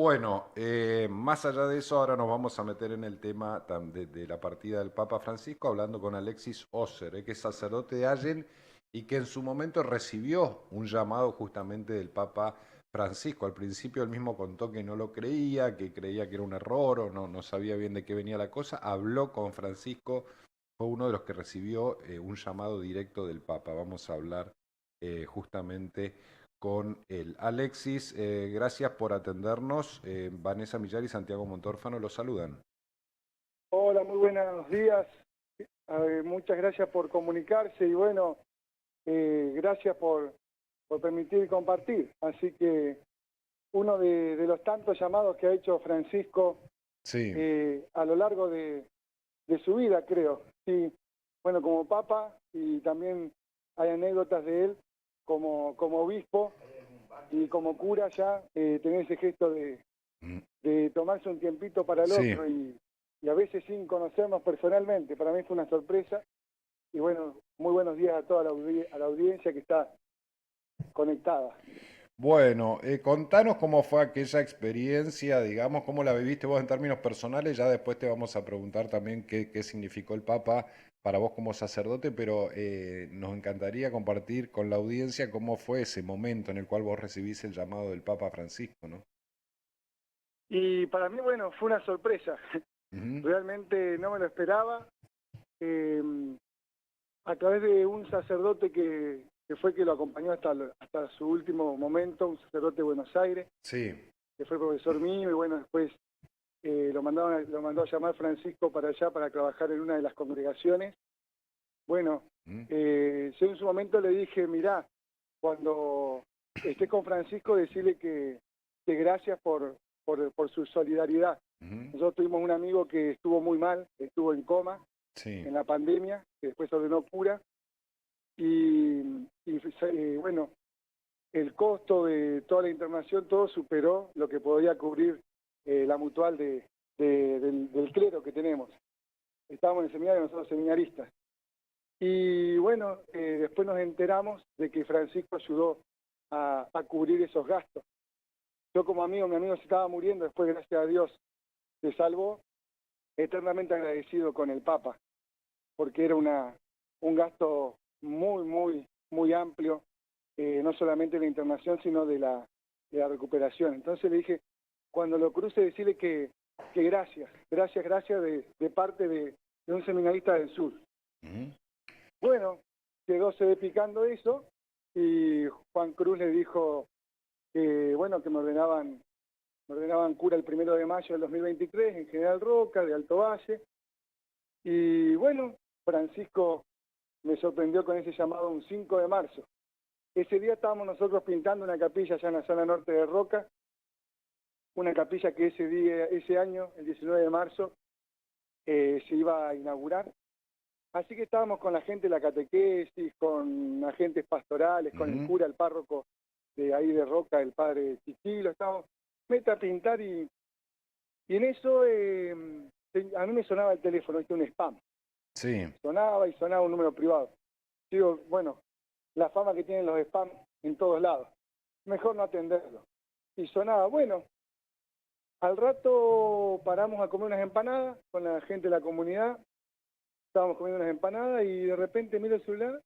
Bueno, más allá de eso, ahora nos vamos a meter en el tema de la partida del Papa Francisco, hablando con Alexis Oser, que es sacerdote de Allen y que en su momento recibió un llamado justamente del Papa Francisco. Al principio él mismo contó que no lo creía, que creía que era un error o no sabía bien de qué venía la cosa. Habló con Francisco, fue uno de los que recibió un llamado directo del Papa. Vamos a hablar justamente con él. Alexis, gracias por atendernos. Vanessa Millar y Santiago Montórfano los saludan. Hola, muy buenos días. Muchas gracias por comunicarse y bueno, gracias por permitir compartir. Así que uno de los tantos llamados que ha hecho Francisco Sí, a lo largo de su vida, creo. Sí, bueno, como papa y también hay anécdotas de él como obispo y como cura ya, tener ese gesto mm, de tomarse un tiempito para el sí. otro y a veces sin conocernos personalmente. Para mí fue una sorpresa y bueno, muy buenos días a toda a la audiencia que está conectada. Bueno, contanos cómo fue aquella experiencia, digamos, cómo la viviste vos en términos personales, ya después te vamos a preguntar también qué significó el Papa para vos como sacerdote, pero nos encantaría compartir con la audiencia cómo fue ese momento en el cual vos recibís el llamado del Papa Francisco, ¿no? Y para mí, bueno, fue una sorpresa. Ujú. Realmente no me lo esperaba. Eh, a través de un sacerdote que fue que lo acompañó hasta su último momento, un sacerdote de Buenos Aires, Sí. que fue profesor mío y bueno, después lo mandó a llamar Francisco para allá para trabajar en una de las congregaciones. Bueno, Mm, yo en su momento le dije, mirá, cuando esté con Francisco, decirle que gracias por su solidaridad. ujú. Nosotros tuvimos un amigo que estuvo muy mal, estuvo en coma Sí. en la pandemia, que después se ordenó cura, y, bueno, el costo de toda la internación, todo superó lo que podía cubrir la mutual del clero que tenemos. Estábamos en el seminario, nosotros seminaristas. Y bueno, después nos enteramos de que Francisco ayudó a cubrir esos gastos. Yo como amigo, mi amigo se estaba muriendo, después gracias a Dios se salvó, eternamente agradecido con el Papa, porque era un gasto muy amplio, no solamente de la internación, sino de la recuperación. Entonces le dije, cuando lo cruce, decirle que gracias de parte de un seminarista del sur. Ujú. Bueno, quedó se ve picando eso y Juan Cruz le dijo que, bueno, que me ordenaban cura el 1 de mayo del 2023 en General Roca, de Alto Valle. Y bueno, Francisco me sorprendió con ese llamado un 5 de marzo. Ese día estábamos nosotros pintando una capilla allá en la zona norte de Roca, una capilla que ese año, el 19 de marzo, se iba a inaugurar. Así que estábamos con la gente de la catequesis, con agentes pastorales, con el Ujú. cura, el párroco de ahí de Roca, el padre Chiquilo, estábamos meta a pintar y en eso a mí me sonaba el teléfono, un spam. Sí. Sonaba y sonaba un número privado. Digo, bueno, la fama que tienen los spam en todos lados. Mejor no atenderlo. Y sonaba, bueno, al rato paramos a comer unas empanadas con la gente de la comunidad. Estábamos comiendo unas empanadas y de repente miro el celular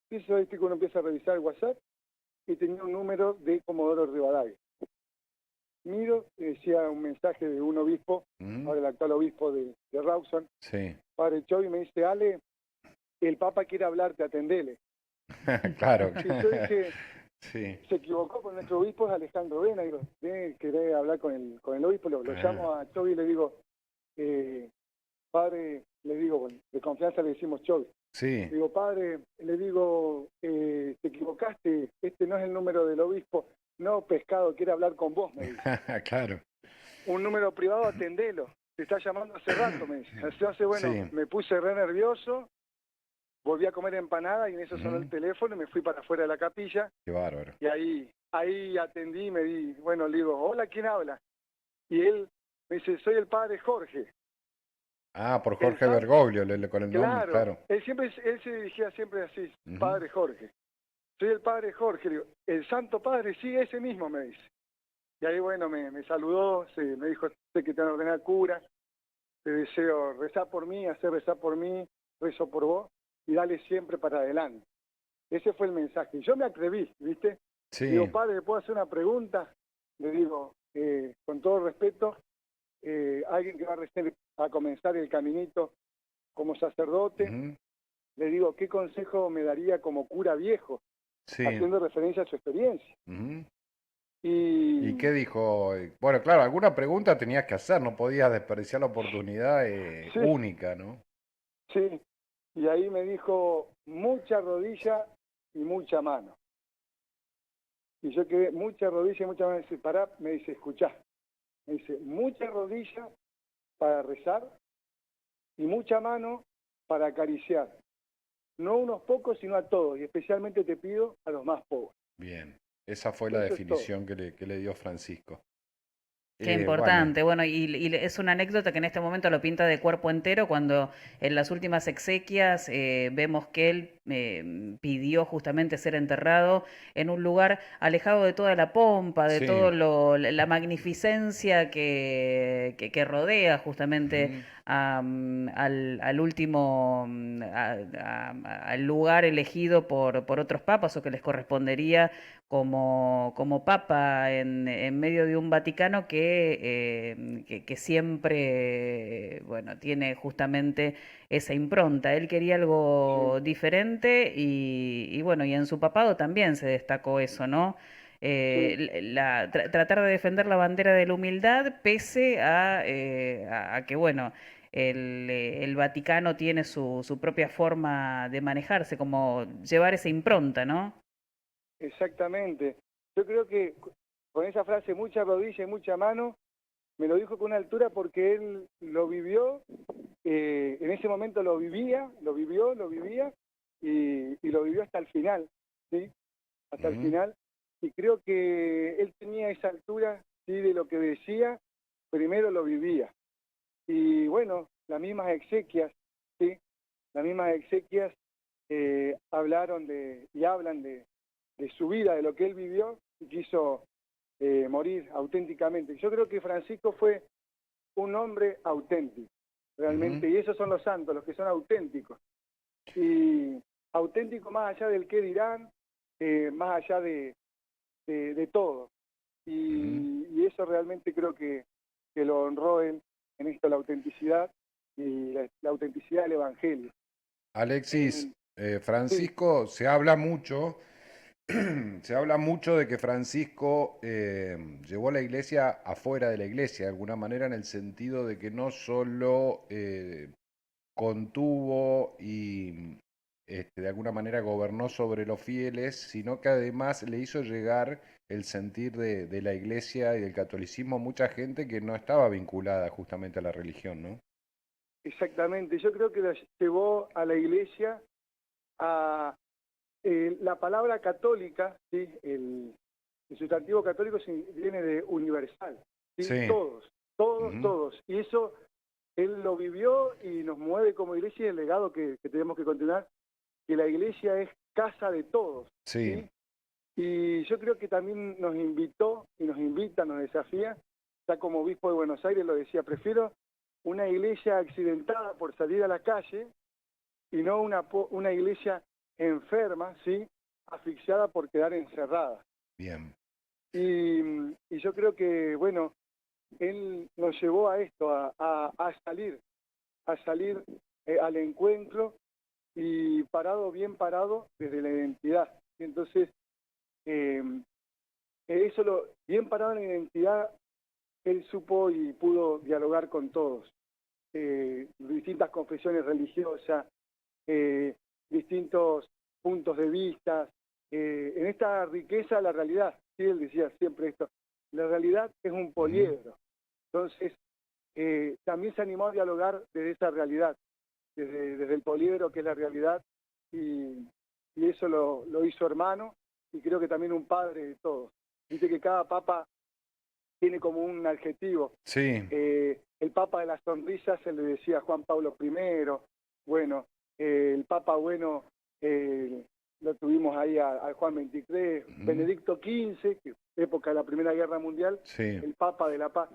y eso es que uno empieza a revisar el WhatsApp y tenía un número de Comodoro Rivadavia. Miro, decía un mensaje de un obispo, Ujú. ahora el actual obispo de Rawson, Sí. padre Choy, me dice, Ale, el Papa quiere hablarte, atendele. Claro. Y yo dije, Sí. se equivocó con nuestro obispo, es Alejandro Vena, digo, querer hablar con el obispo, lo Ah, llamo a Choy y le digo, eh, padre, le digo, bueno, de confianza le decimos Choy. sí. Digo, padre, le digo, te equivocaste, este no es el número del obispo. No, pescado, quiere hablar con vos, me dice. Claro. Un número privado, atendelo. Te está llamando hace rato, me dice. Entonces, bueno, Sí. me puse re nervioso, volví a comer empanada y en eso sonó el Ujú. teléfono y me fui para afuera de la capilla. Qué bárbaro. Y ahí atendí y me di, bueno, le digo, hola, ¿quién habla? Y él me dice, soy el padre Jorge. Ah, por El Jorge san, Bergoglio, con el nombre, claro, claro. él se dirigía siempre así, Ujú. padre Jorge. Soy el padre Jorge, le digo, el Santo Padre, sí, ese mismo, me dice. Y ahí, bueno, me saludó, me dijo, sé que te van a ordenar cura, te deseo rezar por mí, hacer rezar por mí, rezo por vos, y dale siempre para adelante. Ese fue el mensaje. Y yo me atreví, ¿viste? Digo, Sí. padre, ¿le puedo hacer una pregunta? Le digo, con todo respeto, alguien que va a comenzar el caminito como sacerdote, Ujú. le digo, ¿qué consejo me daría como cura viejo? Sí. Haciendo referencia a su experiencia. Ujú. ¿Y qué Y dijo? Bueno, claro, alguna pregunta tenías que hacer, no podías desperdiciar la oportunidad sí, única, ¿no? sí, y ahí me dijo, mucha rodilla y mucha mano. Y yo quedé, mucha rodilla y mucha mano. Me dice, pará, me dice, escuchá. Me dice, mucha rodilla para rezar y mucha mano para acariciar. No a unos pocos, sino a todos. Y especialmente te pido a los más pobres. Bien, esa fue la Eso es todo. definición que le dio Francisco. Qué Bueno, importante. Bueno, y es una anécdota que en este momento lo pinta de cuerpo entero cuando en las últimas exequias vemos que él pidió justamente ser enterrado en un lugar alejado de toda la pompa, de sí. todo la magnificencia que rodea justamente Ujú. al último, al lugar elegido por otros papas o que les correspondería como papa en medio de un Vaticano que siempre, bueno, tiene justamente esa impronta. Él quería Sí, algo diferente y bueno, y en su papado también se destacó eso, ¿no? sí, Tratar de defender la bandera de la humildad pese a que, bueno, el Vaticano tiene su propia forma de manejarse, como llevar esa impronta, ¿no? exactamente. Yo creo que con esa frase, mucha rodilla y mucha mano, me lo dijo con una altura porque él lo vivió, en ese momento lo vivía, lo vivía y lo vivió hasta el final, ¿sí? Hasta el Ujú. final. Y creo que él tenía esa altura, ¿sí? De lo que decía, primero lo vivía. Y bueno, las mismas exequias, ¿sí? Las mismas exequias hablaron y hablan de su vida, de lo que él vivió y quiso morir auténticamente. Yo creo que Francisco fue un hombre auténtico, Ujú. realmente, y esos son los santos, los que son auténticos. Y auténtico más allá del qué dirán, más allá de todo. Ujú. Y eso realmente creo que lo honró él en esto, la autenticidad y la autenticidad del Evangelio. Alexis, Sí, Francisco, se habla mucho, se habla mucho de que Francisco llevó a la iglesia afuera de la iglesia, de alguna manera, en el sentido de que no solo contuvo y de alguna manera gobernó sobre los fieles, sino que además le hizo llegar el sentir de la iglesia y del catolicismo a mucha gente que no estaba vinculada justamente a la religión, ¿no? exactamente. Yo creo que lo llevó a la iglesia a la palabra católica, ¿sí? El sustantivo católico viene de universal, ¿sí? Sí. Todos, todos, Ujú. todos. Y eso él lo vivió y nos mueve como iglesia y el legado que tenemos que continuar, que la iglesia es casa de todos, Sí. ¿sí? Y yo creo que también nos invitó y nos invita, nos desafía, ya como obispo de Buenos Aires lo decía, prefiero una iglesia accidentada por salir a la calle y no una iglesia enferma, ¿sí? Asfixiada por quedar encerrada. Bien. Y yo creo que, bueno, él nos llevó a esto, a salir al encuentro y bien parado desde la identidad. Entonces, eh, bien parado en la identidad, él supo y pudo dialogar con todos, distintas confesiones religiosas, distintos puntos de vista. En esta riqueza, la realidad, sí, él decía siempre esto, la realidad es un Ujú. poliedro. Entonces, también se animó a dialogar desde esa realidad, desde el poliedro que es la realidad, y, y eso lo hizo hermano, y creo que también un padre de todos. Dice que cada papa tiene como un adjetivo. Sí. El Papa de las sonrisas se le decía Juan Pablo I, bueno, el Papa bueno, lo tuvimos ahí al Juan XXIII, Benedicto XV, que época de la Primera Guerra Mundial, Sí. el Papa de la Paz.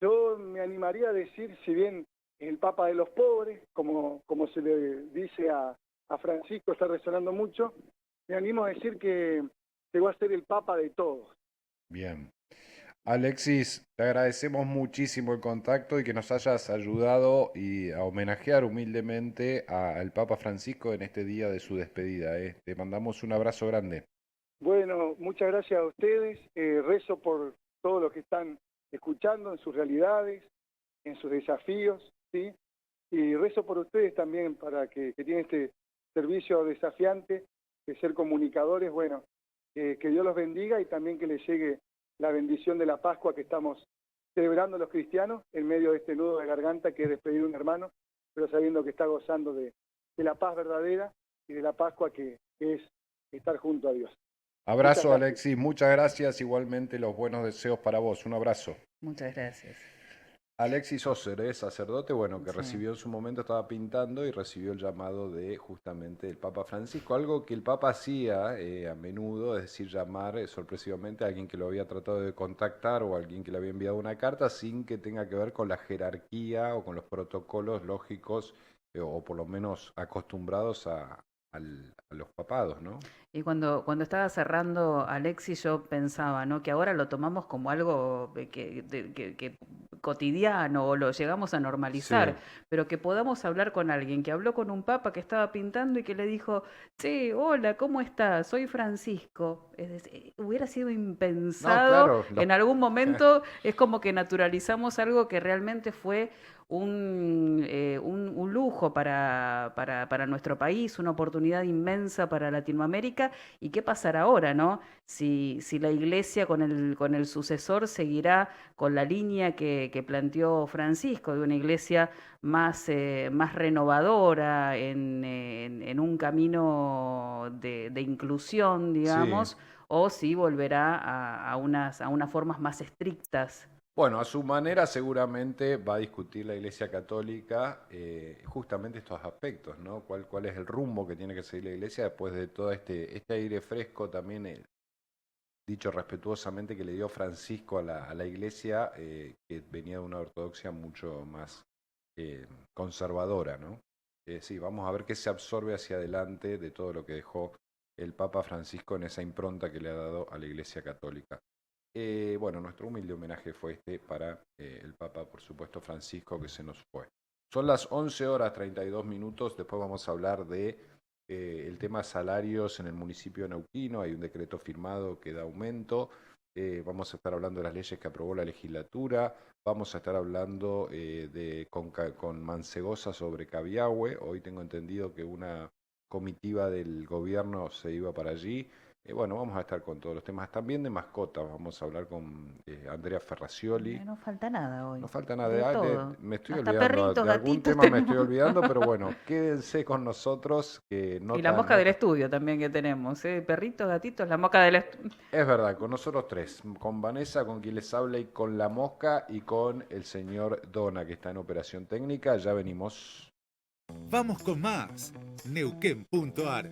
Yo me animaría a decir, si bien es el Papa de los pobres, como se le dice a Francisco, está resonando mucho, me animo a decir que llegó a ser el Papa de todos. Bien. Alexis, te agradecemos muchísimo el contacto y que nos hayas ayudado y a homenajear humildemente al Papa Francisco en este día de su despedida. Te mandamos un abrazo grande. Bueno, muchas gracias a ustedes. Rezo por todos los que están escuchando en sus realidades, en sus desafíos, ¿sí? Y rezo por ustedes también para que tienen este servicio desafiante de ser comunicadores. Bueno, que Dios los bendiga y también que les llegue la bendición de la Pascua que estamos celebrando los cristianos en medio de este nudo de garganta que es despedir a un hermano, pero sabiendo que está gozando de la paz verdadera y de la Pascua que es estar junto a Dios. Abrazo, Alexis, muchas gracias. Igualmente los buenos deseos para vos. Un abrazo. Muchas gracias. Alexis Osser, sacerdote, bueno, que Sí. recibió en su momento, estaba pintando y recibió el llamado de justamente el Papa Francisco, algo que el Papa hacía a menudo, es decir, llamar sorpresivamente a alguien que lo había tratado de contactar o a alguien que le había enviado una carta sin que tenga que ver con la jerarquía o con los protocolos lógicos o por lo menos acostumbrados a los papados, ¿no? Y cuando estaba cerrando Alexis, yo pensaba, ¿no? Que ahora lo tomamos como algo que cotidiano o lo llegamos a normalizar, Sí. pero que podamos hablar con alguien que habló con un papa que estaba pintando y que le dijo, sí, hola, ¿cómo estás? Soy Francisco. Es decir, hubiera sido impensado. No, claro, En algún momento es como que naturalizamos algo que realmente fue un lujo para nuestro país, una oportunidad inmensa para Latinoamérica. ¿Y qué pasará ahora, no? Si la Iglesia con el sucesor seguirá con la línea que planteó Francisco, de una Iglesia más renovadora en un camino de inclusión, digamos, Sí. o si volverá a unas formas más estrictas. Bueno, a su manera seguramente va a discutir la Iglesia Católica justamente estos aspectos, ¿no? ¿Cuál es el rumbo que tiene que seguir la Iglesia después de todo este aire fresco también, dicho respetuosamente, que le dio Francisco a la Iglesia, que venía de una ortodoxia mucho más conservadora, ¿no? Sí, vamos a ver qué se absorbe hacia adelante de todo lo que dejó el Papa Francisco en esa impronta que le ha dado a la Iglesia Católica. Bueno, nuestro humilde homenaje fue para el Papa, por supuesto, Francisco, que se nos fue. Son las 11:32. Después vamos a hablar de el tema salarios en el municipio neuquino. Hay un decreto firmado que da aumento. Vamos a estar hablando de las leyes que aprobó la legislatura. Vamos a estar hablando con Mancegosa sobre Cabiahue. Hoy tengo entendido que una comitiva del gobierno se iba para allí. Bueno, vamos a estar con todos los temas, también de mascotas. Vamos a hablar con Andrea Ferracioli. No falta nada hoy. No falta nada De todo. me estoy Hasta olvidando, perritos, de algún gatitos tema me estoy tenemos. olvidando, pero bueno, quédense con nosotros. Que no Y la tan- mosca no del tan- estudio también que tenemos, ¿eh? Perritos, gatitos, la mosca del estudio. Es verdad, con nosotros tres, con Vanessa, con quien les habla, y con la mosca, y con el señor Dona, que está en operación técnica. Ya venimos. Vamos con más. Neuquén.ar